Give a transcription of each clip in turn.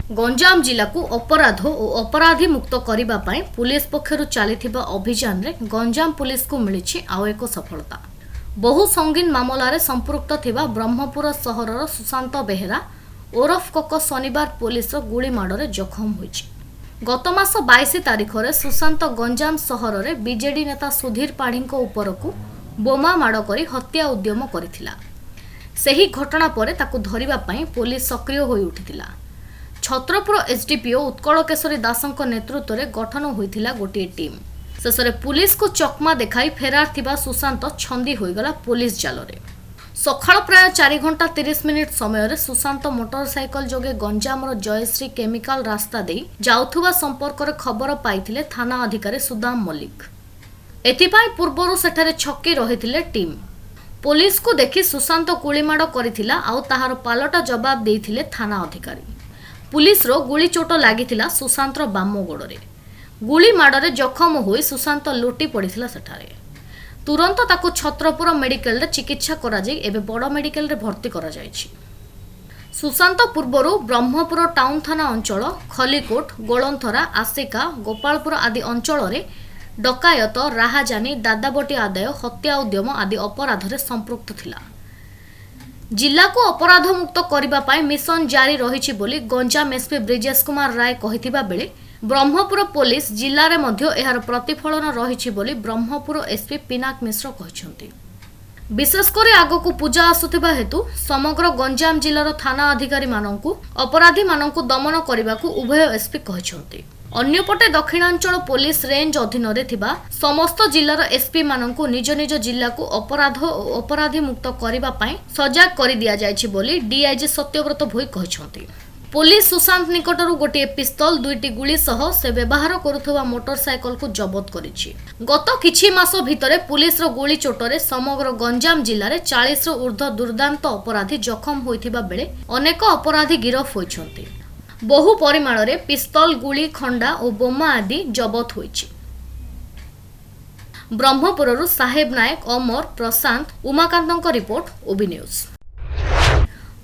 गंजाम जिला को अपराध और अपराधी मुक्त करने पुलिस पक्षर चली अभियान रे गंजाम पुलिस को मिली आउ एक सफलता। बहु संगीन मामलार संपृक्त थिबा ब्रह्मपुर सहरर सुशांत बेहेरा ओरफ कक शनिवार पुलिस गुली माड़े जखम होइछि। गत मास 22 तारिख में सुशांत गंजाम सहर में बीजेडी नेता सुधीर पाढ़ी उपरकू बोमा माड़ कर हत्या उद्यम करथिला। सही घटना पर ताकू धरिबा पई पुलिस सक्रिय होई उठिथिला। छत्रपुर एसडीपीओ उत्कल केशरी दासଙ୍କ नेतृत्व में गठन होइथिला गोटे टीम। शेष में पुलिस को चकमा देखाई फेरार थिबा सुशांत छंदी होइगला पुलिस जालरे। सकाळ प्राय 4 घंटा 30 मिनिट समय सुशांत मोटरसाइकल जोगे गंजामर जयश्री केमिकल रास्ता दे जाउथुबा संपर्क खबर पाइथिले थाना अधिकारी सुदाम मल्लिक। एथिपाई पूर्वरु सेठारे छक्की रहिथिले टीम। पुलिस को देखि सुशांत गुलीमाड़ करथिला आउ ताहार पालटा जवाब देइथिले थाना अधिकारी। पुलिस रो गुली चोट लागिथिला सुशांतर बाम गोड़े। गुली माड़े जखम होई सुशांत लुटी पड़िथिला सेठारे। तुरंत ताकू छत्रपुर मेडिकल रे चिकित्सा करा जाई एबे बड़ मेडिकल रे भर्ती करा जायछि। सुशांत पूर्वरु ब्रह्मपुर टाउन थाना अंचल खलीकोट गोलंथरा आसिका गोपालपुर आदि अंचल रे डकायत राहाजानी दादाबटी आदाय हत्या उद्यम आदि अपराध रे संपृक्त थिला। जिला को अपराध मुक्त करिबा पाई मिशन जारी रहिछि बोली गंजाम एसपी ब्रिजेश कुमार राय कहिथिबा बेले ब्रह्मपुर पुलिस जिल्ला रे मध्य एहार प्रतिफलन रहिछि बोली ब्रह्मपुर एसपी पिनाक मिश्र कहिसंती। विशेषकर आगकू पूजा आसुथिबा हेतु समग्र गंजाम जिल्लार थाना अधिकारी मानंकु अपराधी मानंकु दमन करिबाकू उभय एसपी कहिसंती। अन्यपटे दक्षिणांचल पुलिस रेंज अधीन रे थिबा समस्त जिल्लार एसपी मानंकु निज निज जिल्ला को अपराध और अपराधी मुक्त करिबा पई सजाग करि दिया जायछि बोली डीआईजी सत्यव्रत भोई कहिसंती। पुलिस सुशांत निकटरू गोटे पिस्तल 2टी गुली सह से व्यवहार करुथबा मोटरसाइकल को जबत करिछि। गत किछि मास भितरे पुलिस रो गुली चोटरे समग्र गंजाम जिल्ला रे 40 रो ऊर्ध्व दुर्दांत अपराधी जखम होइथिबा बेले अनेक अपराधी गिरफ होइछंती। बहु परिमाण रे पिस्तल गुली खंडा और बोमा आदि जबत होइछि। ब्रह्मपुररू साहेब नायक अमर प्रशांत उमाकांतଙ୍କ रिपोर्ट ओबी न्यूज।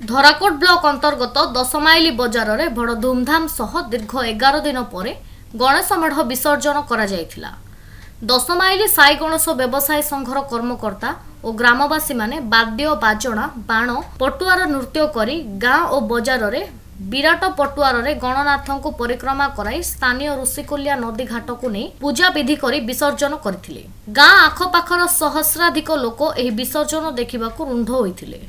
धराकोट ब्लॉक अंतर्गत 10 माइली बजार रे बड़ धूमधाम सह दीर्घ 11 दिन पर गणेश मेढ़ विसर्जन करा जायथिला। 10 माइली साई गणेश व्यवसाय संघर कर्मकर्ता और ग्रामवासी माने वाद्य बाजणा बाण पटुआर नृत्य करी गाँ और बजार रे विराट पटुआर रे गणनाथ को परिक्रमा कराई स्थानीय ऋषिकुलिया नदी घाट को नहीं पूजा विधि करी विसर्जन करथिले। गाँ आखपाखर सहस्राधिक लोक एही विसर्जन देखिबाकू रुंध होइथिले।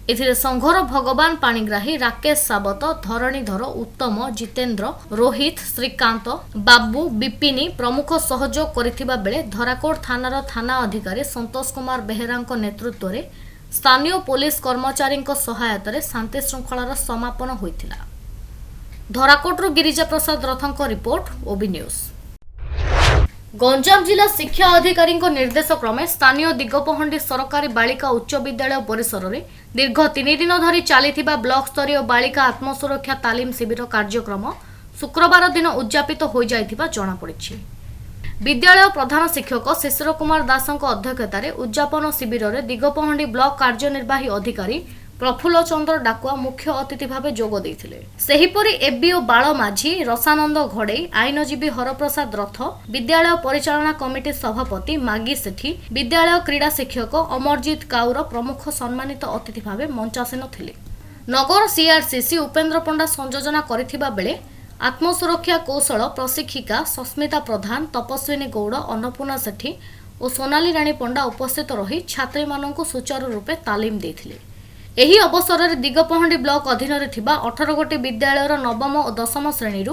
एथिरे संघर भगवान पाणिग्राही राकेश सावत धरणीधर उत्तम जितेंद्र रोहित श्रीकांत बाबू बिपिनी प्रमुख सहयोग करथिबा बेले धराकोट थानार थाना अधिकारी संतोष कुमार बेहेरांक नेतृत्व रे स्थानीय पुलिस कर्मचारी सहायतार शांति श्रृंखलार समापन होइथिला। धराकोटरू गिरिजा प्रसाद रथଙ୍କ रिपोर्ट ओबी न्यूज। गंजाम जिला शिक्षा अधिकारी निर्देश क्रमे स्थानीय दिगपहंडी सरकारी बालिका उच्च विद्यालय परिसर में दीर्घ 3 दिन धरी चलिथिबा ब्लॉक स्तरीय बालिका आत्मसुरक्षा तालीम शिविर कार्यक्रम शुक्रवार दिन उद्यापित हो जाइथिबा जणा पड़िछि। विद्यालय प्रधान शिक्षक शिशिर कुमार दासଙ୍କ अध्यक्षतार उद्यापन शिविर में दिगपहंडी ब्लॉक कार्यनिर्वाही अधिकारी प्रफुल्ल चंद्र डाकुआ मुख्य अतिथि भाव जोग देइथिले। सेहिपरि एबीओ बाळ माझी रसानंद घड़ई आईनजीवी हरप्रसाद रथ विद्यालय परिचालना कमिटी सभापति मागी सेठी विद्यालय क्रीड़ा शिक्षक अमरजीत काउर प्रमुख सम्मानित अतिथि भाव मंचासीन थिले। नगर सीआरसीसी उपेन्द्र पंडा संयोजना करिथिबा बेले आत्मसुरक्षा कौशल प्रशिक्षिका सस्मिता प्रधान तपस्विनी गौड़ अन्नपूर्णा सेठी और सोनाली राणी पंडा उपस्थित रही छात्री माननकु सुचारू रूपे तालीम देथिले। एही अवसर में दिगपहंडी ब्लॉक अधीन 18 गोटी विद्यालयर नवम और 10म श्रेणी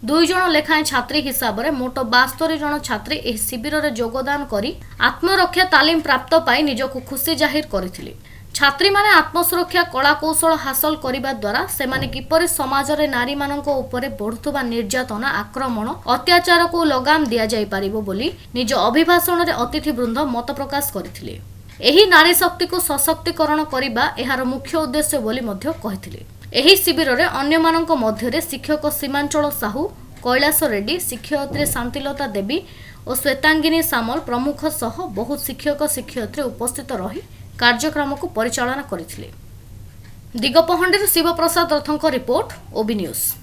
2 जण लेखाएं छात्री हिसाब से मोट 72 जण छात्री एही शिविर में योगदान करी आत्मरक्षा तालीम प्राप्त पाई निजको खुशी जाहिर करथिले। छात्री माने आत्मसुरक्षा कला कौशल हासिल करने द्वारा सेमाने किपरि समाज रे नारी मानक उपरे बढ़ुवा निर्यातना आक्रमण अत्याचार को लगाम दिया जाय पारिबो बोली निज अभिभाषण रे अतिथिवृंद मत प्रकाश करथिले। एही नारी शक्ति को सशक्तिकरण करिबा एहार मुख्य उद्देश्य बोली मध्य कहिथिले। एही शिविर रे अन्य मानक मध्य शिक्षक सीमांचल साहू कैलाश रेड्डी शिक्षयत्री शांतिलता देवी और श्वेतांगिनी सामल प्रमुख सह बहुत शिक्षक शिक्षयत्री उपस्थित रही कार्यक्रम को परिचालना करथिले। दिगपहंडी शिवप्रसाद रथଙ୍କ रिपोर्ट ओबी न्यूज।